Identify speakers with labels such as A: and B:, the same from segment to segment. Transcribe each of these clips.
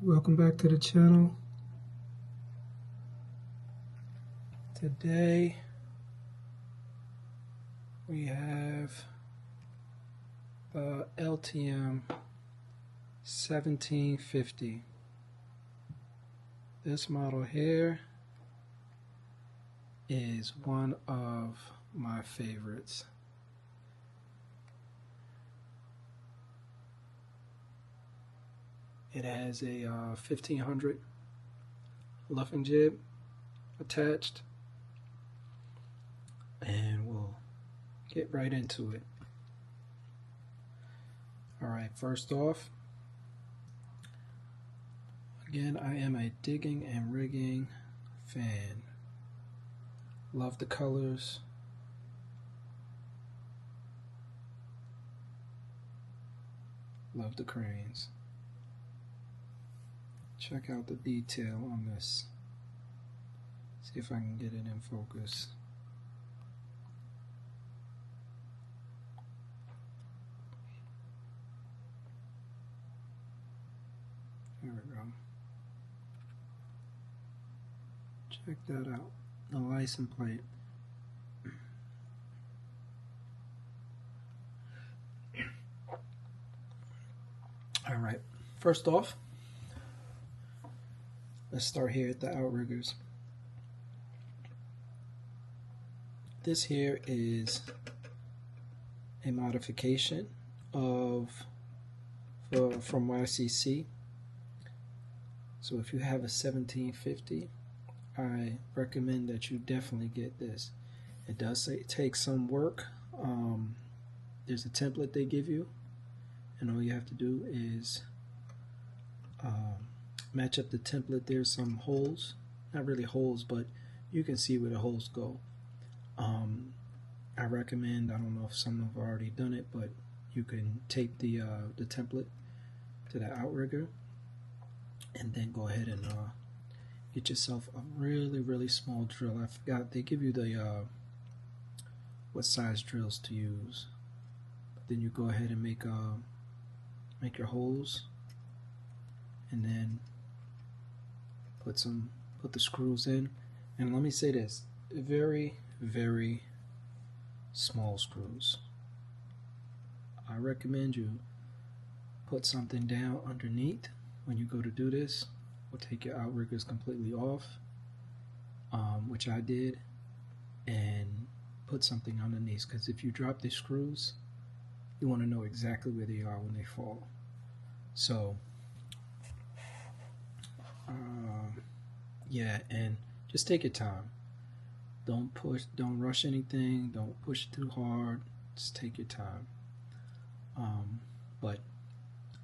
A: Welcome back to the channel. Today we have the LTM 1750. This model here is one of my favorites. It has a 1500 luffing jib attached, and we'll get right into it. Alright, first off, again, I am a digging and rigging fan. Love the colors. Love the cranes. Check out the detail on this. See if I can get it in focus. There we go. Check that out. The license plate. Alright, first off, let's start here at the outriggers. This here is a modification from YCC. So if you have a 1750, I recommend that you definitely get this. It does take some work. There's a template they give you, and all you have to do is match up the template. There's some holes, not really holes, but you can see where the holes go. I recommend, I don't know if some have already done it, but you can tape the template to the outrigger and then go ahead and get yourself a really small drill. I forgot, they give you the what size drills to use, but then you go ahead and make your holes, and then put the screws in. And let me say this, very small screws. I recommend you put something down underneath when you go to do this. We'll take your outriggers completely off, which I did, and put something underneath, because if you drop the screws, you want to know exactly where they are when they fall. So yeah, and just take your time. Don't push, don't rush anything, don't push too hard, just take your time. But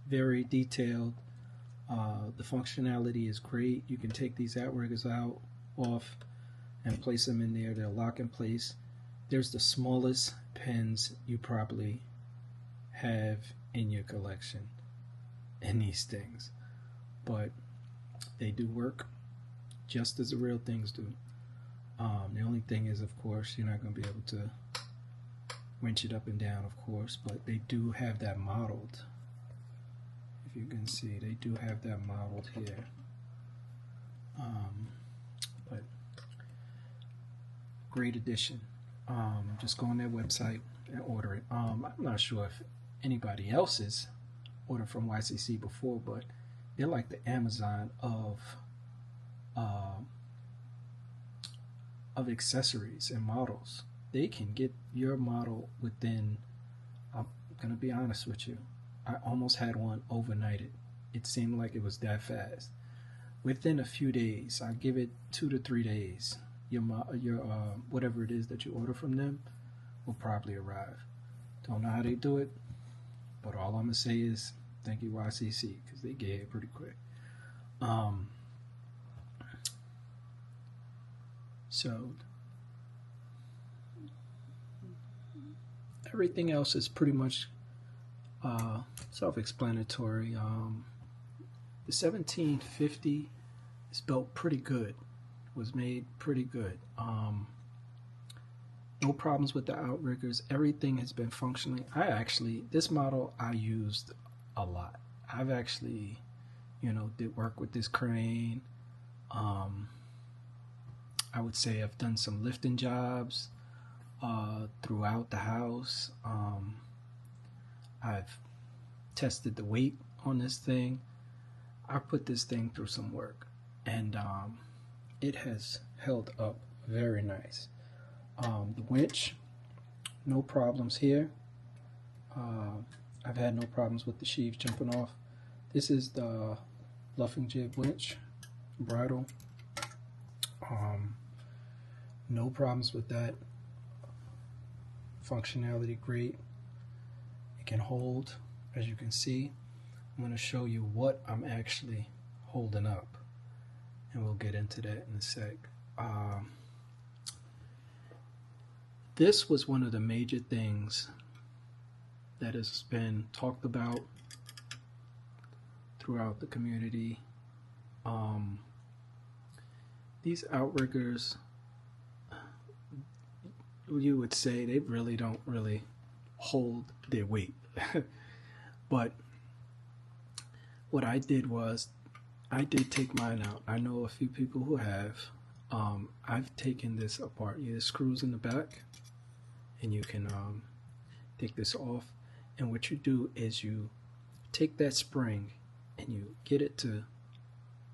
A: very detailed. The functionality is great. You can take these outriggers off and place them in there. They'll lock in place. There's the smallest pins you probably have in your collection in these things, but they do work just as the real things do. The only thing is, of course, you're not going to be able to winch it up and down, of course, but they do have that modeled. If you can see, they do have that modeled here. But great addition. Just go on their website and order it. I'm not sure if anybody else has ordered from YCC before, but they're like the Amazon of accessories and models. They can get your model within, I'm gonna be honest with you, I almost had one overnighted. It seemed like it was that fast. Within a few days, I give it 2 to 3 days, your whatever it is that you order from them will probably arrive. Don't know how they do it, but all I'm gonna say is thank you YCC, because they get it pretty quick. So everything else is pretty much self-explanatory. The 1750 is built pretty good, was made pretty good. No problems with the outriggers. Everything has been functioning. This model I used a lot. I've actually did work with this crane. I would say I've done some lifting jobs throughout the house. I've tested the weight on this thing. I put this thing through some work, and it has held up very nice. The winch, no problems here. I've had no problems with the sheaves jumping off. This is the luffing jib winch, bridle. No problems with that. Functionality great. It can hold, as you can see. I'm going to show you what I'm actually holding up, and we'll get into that in a sec. This was one of the major things that has been talked about throughout the community. These outriggers, you would say they really don't hold their weight. But what I did was I did take mine out. I know a few people who have. I've taken this apart. There's screws in the back, and you can take this off. And what you do is you take that spring and you get it to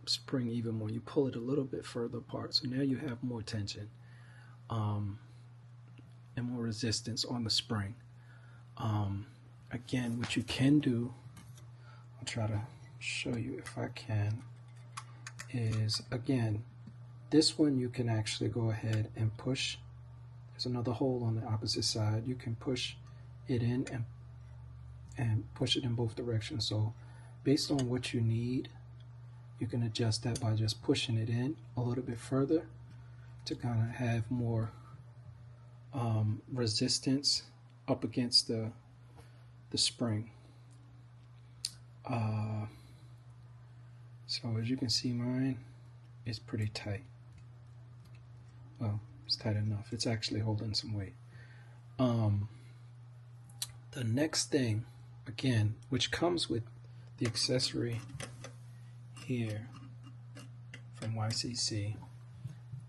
A: spring even more. You pull it a little bit further apart, so now you have more tension and more resistance on the spring. Again, what you can do, I'll try to show you if I can, is again, this one you can actually go ahead and push. There's another hole on the opposite side. You can push it in and push it in both directions. So based on what you need, you can adjust that by just pushing it in a little bit further to kind of have more resistance up against the spring. So as you can see, mine is pretty tight. Well, it's tight enough. It's actually holding some weight. The next thing, again, which comes with the accessory here from YCC,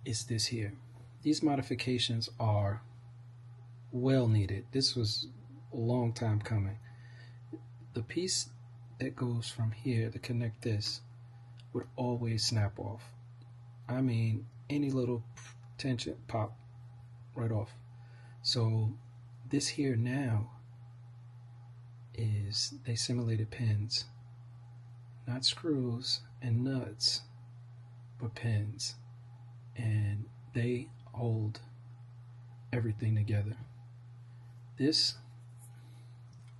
A: is this here. These modifications are well needed. This was a long time coming. The piece that goes from here to connect this would always snap off. I mean, any little tension pop right off. So this here now is they simulated pins, not screws and nuts, but pins, and they hold everything together. This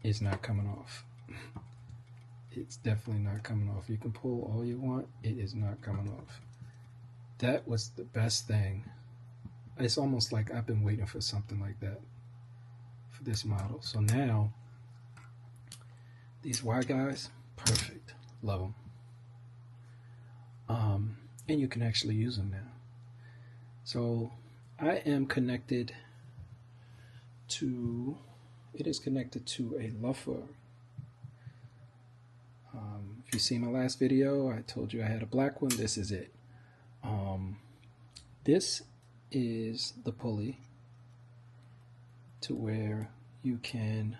A: is not coming off. It's definitely not coming off. You can pull all you want, it is not coming off. That was the best thing. It's almost like I've been waiting for something like that for this model. So now these Y guys, perfect, love them. And you can actually use them now. So I am connected to, it is connected to a Luffer. If you see my last video, I told you I had a black one. This is it. This is the pulley to where you can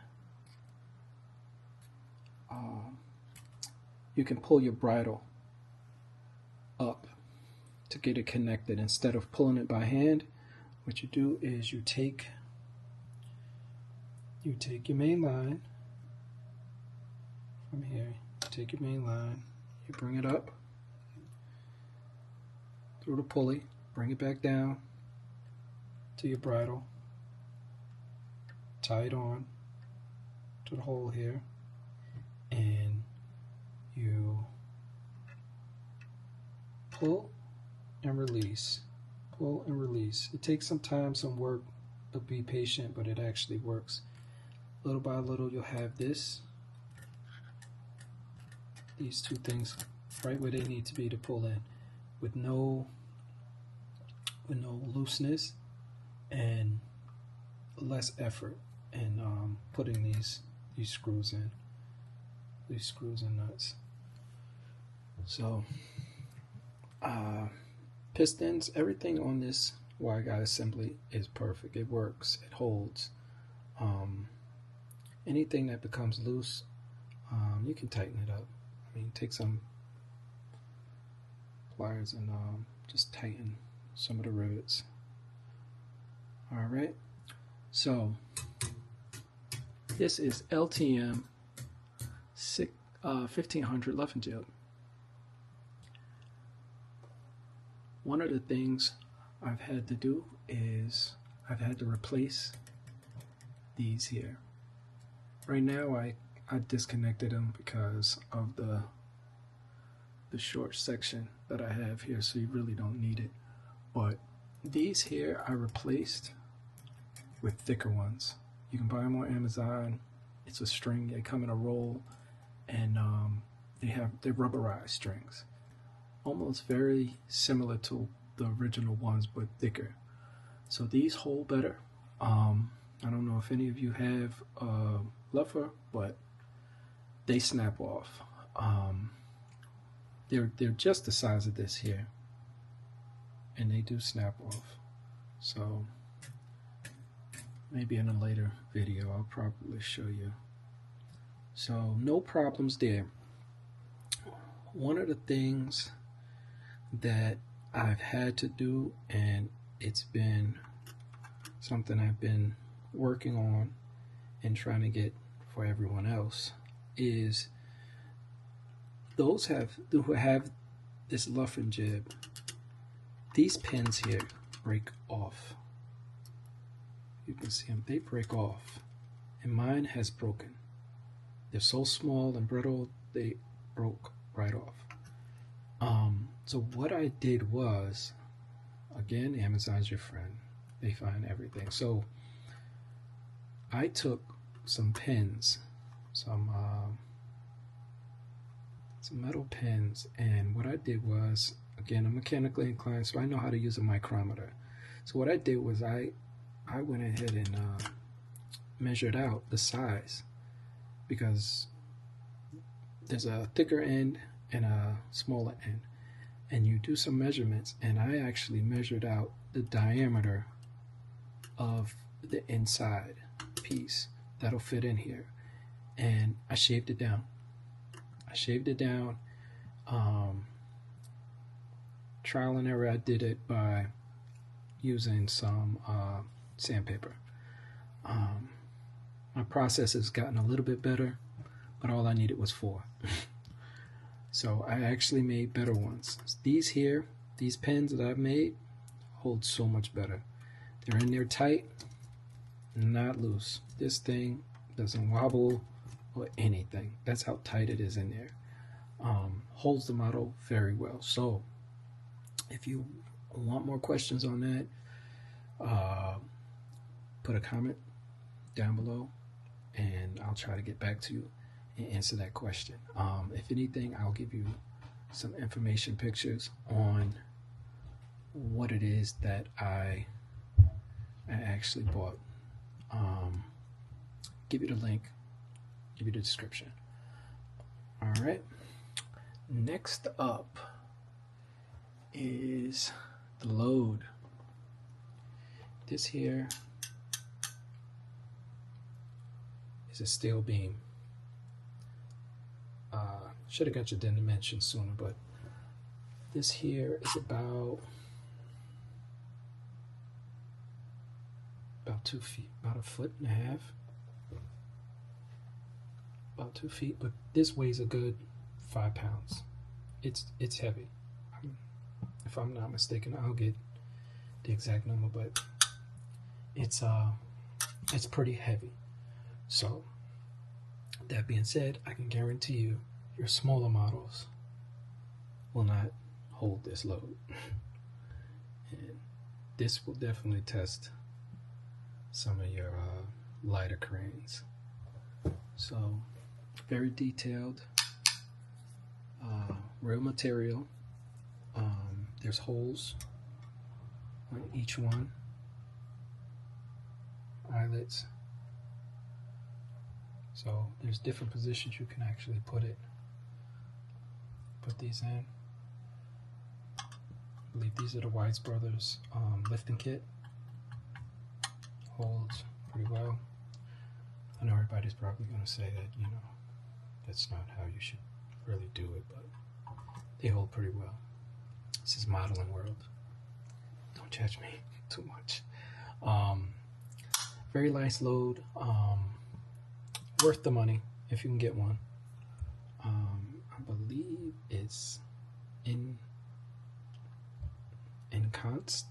A: pull your bridle up to get it connected. Instead of pulling it by hand, what you do is you take your main line from here. Take your main line, you bring it up through the pulley, bring it back down to your bridle, tie it on to the hole here, and you pull and release, pull and release. It takes some time, some work, but be patient, but it actually works. Little by little, you'll have these two things right where they need to be to pull in, with no looseness and less effort in putting these screws in, these screws and nuts. So pistons, everything on this wire guide assembly is perfect. It works, it holds. Anything that becomes loose, you can tighten it up. I mean, take some pliers and just tighten some of the rivets. All right, so this is LTM 1500 luffing jib. One of the things I've had to do is I've had to replace these here. Right now I disconnected them because of the short section that I have here, so you really don't need it. But these here I replaced with thicker ones. You can buy them on Amazon. It's a string, they come in a roll, and they're rubberized strings. Almost very similar to the original ones, but thicker. So these hold better. I don't know if any of you have Luffer, but they snap off. They're just the size of this here, and they do snap off. So maybe in a later video I'll probably show you. So no problems there. One of the things that I've had to do, and it's been something I've been working on and trying to get for everyone else, is those who have this luffing jib, these pins here break off. You can see them, they break off, and mine has broken. They're so small and brittle, they broke right off. So what I did was, again, Amazon's your friend. They find everything. So I took some pins, some metal pins, and what I did was, again, I'm mechanically inclined, so I know how to use a micrometer. So what I did was I went ahead and measured out the size, because there's a thicker end and a smaller end, and you do some measurements, and I actually measured out the diameter of the inside piece that'll fit in here, and I shaved it down. Trial and error. I did it by using some sandpaper. My process has gotten a little bit better, but all I needed was 4. So I actually made better ones. These here, these pins that I've made, hold so much better. They're in there tight, not loose. This thing doesn't wobble or anything. That's how tight it is in there. Holds the model very well. So if you want more questions on that, put a comment down below, and I'll try to get back to you and answer that question. If anything, I'll give you some information pictures on what it is that I actually bought. Give you the link, give you the description. All right, next up is the load. This here is a steel beam. Should have got your dimensions sooner, but this here is about 2 feet, about 1.5 feet, about 2 feet. But this weighs a good 5 pounds. It's heavy. If I'm not mistaken, I'll get the exact number, but it's pretty heavy. So that being said, I can guarantee you your smaller models will not hold this load. And this will definitely test some of your lighter cranes. So very detailed, real material. There's holes on each one, eyelets. So there's different positions you can actually put put these in. I believe these are the Wise Brothers lifting kit. Holds pretty well. I know everybody's probably going to say that, you know, that's not how you should really do it, but they hold pretty well. This is modeling world. Don't judge me too much. Very nice load. Worth the money if you can get one. I believe it's in Const,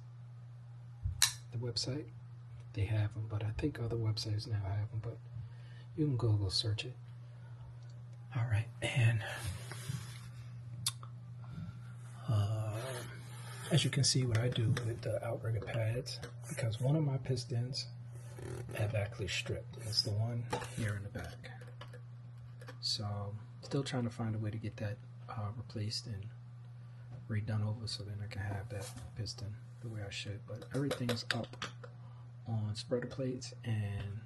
A: the website. They have them, but I think other websites now have them, but you can go search it. All right, and as you can see, what I do with the outrigger pads, because one of my pistons have actually stripped. It's the one here in the back. So still trying to find a way to get that replaced and redone over so then I can have that piston the way I should. But everything's up on spreader plates and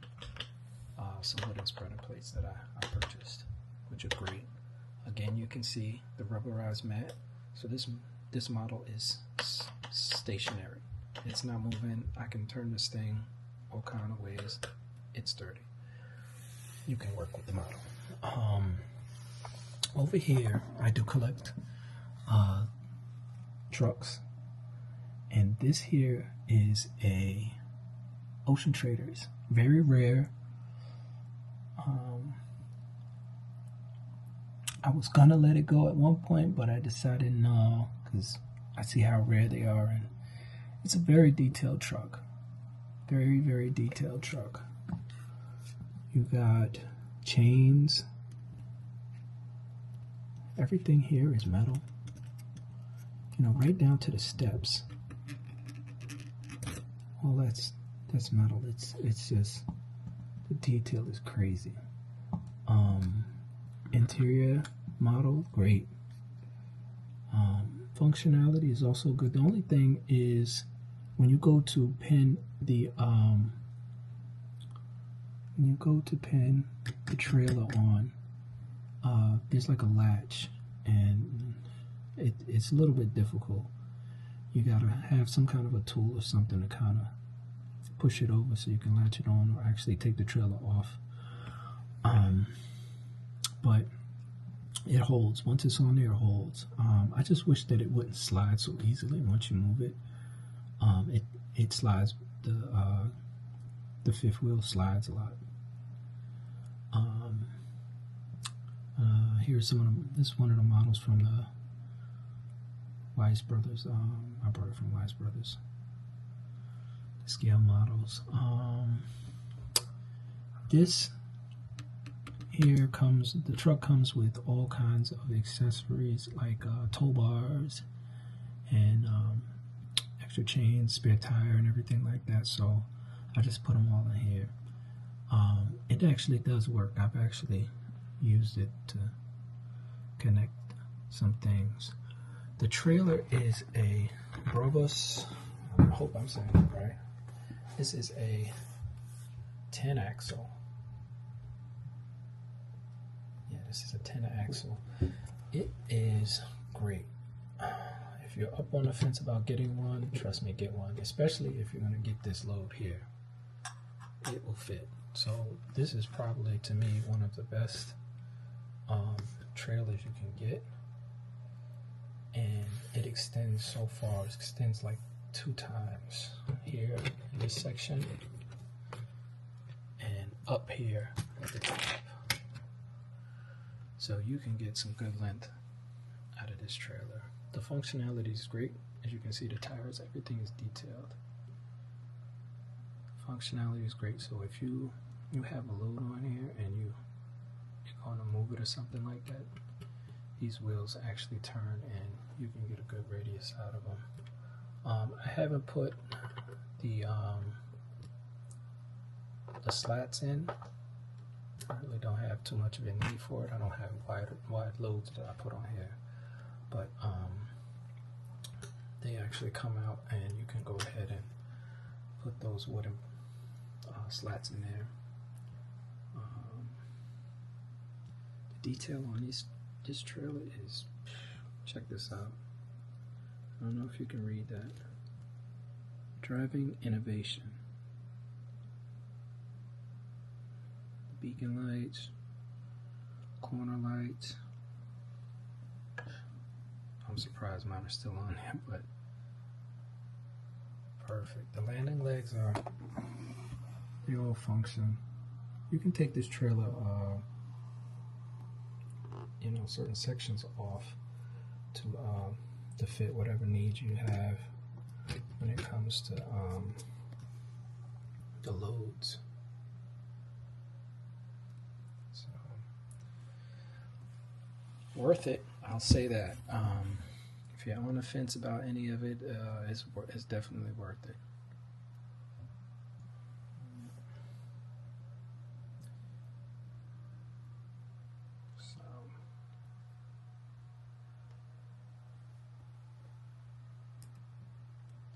A: some wooden spreader plates that I purchased, which are great. Again, you can see the rubberized mat. So this model is stationary. It's not moving. I can turn this thing all kind of ways. It's sturdy. You can work with the model. Over here, I do collect trucks, and this here is a Ocean Traders, very rare. I was gonna let it go at one point, but I decided no, because I see how rare they are, and it's a very detailed truck. Very, very detailed truck. You got chains. Everything here is metal. You know, right down to the steps. Well, that's metal. It's just, the detail is crazy. Interior model, great. Functionality is also good. The only thing is when you go to pin the trailer on, there's like a latch, and it's a little bit difficult. You gotta have some kind of a tool or something to kind of push it over so you can latch it on, or actually take the trailer off. But it holds. Once it's on there, it holds. I just wish that it wouldn't slide so easily once you move it. It slides. The fifth wheel slides a lot. Here's some of them. This is one of the models from the Wise Brothers. I brought it from Wise Brothers. The scale models. This here comes, the truck comes with all kinds of accessories like tow bars and extra chains, spare tire, and everything like that. So I just put them all in here. It actually does work. I've actually used it to connect some things. The trailer is a Brovos, I hope I'm saying it right. This is a 10 axle. Yeah, this is a 10 axle. It is great. If you're up on the fence about getting one, trust me, get one. Especially if you're going to get this load here. It will fit. So this is probably, to me, one of the best trailers you can get. And it extends so far. It extends like 2 times here in this section and up here at the top. So you can get some good length out of this trailer. The functionality is great. As you can see, the tires, everything is detailed. Functionality is great. So if you have a load on here and you're going to move it or something like that, these wheels actually turn and you can get a good radius out of them. I haven't put the slats in. I really don't have too much of a need for it. I don't have wide loads that I put on here, but they actually come out and you can go ahead and put those wooden slats in there. The detail on this trailer is Check this out. I don't know if you can read that. Driving innovation. Beacon lights, corner lights. I'm surprised mine are still on there, but perfect. The landing legs they all function. You can take this trailer, certain sections off to fit whatever needs you have when it comes to the loads. So worth it, I'll say that. If you're on the fence about any of it, it's definitely worth it.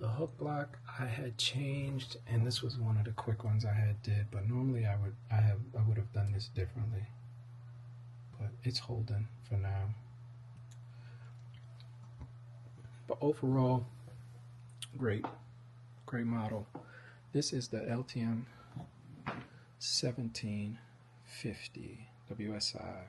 A: The hook block I had changed, and this was one of the quick ones I did, but normally I would have done this differently. But it's holding for now. But overall, great model. This is the LTM 1750 WSI.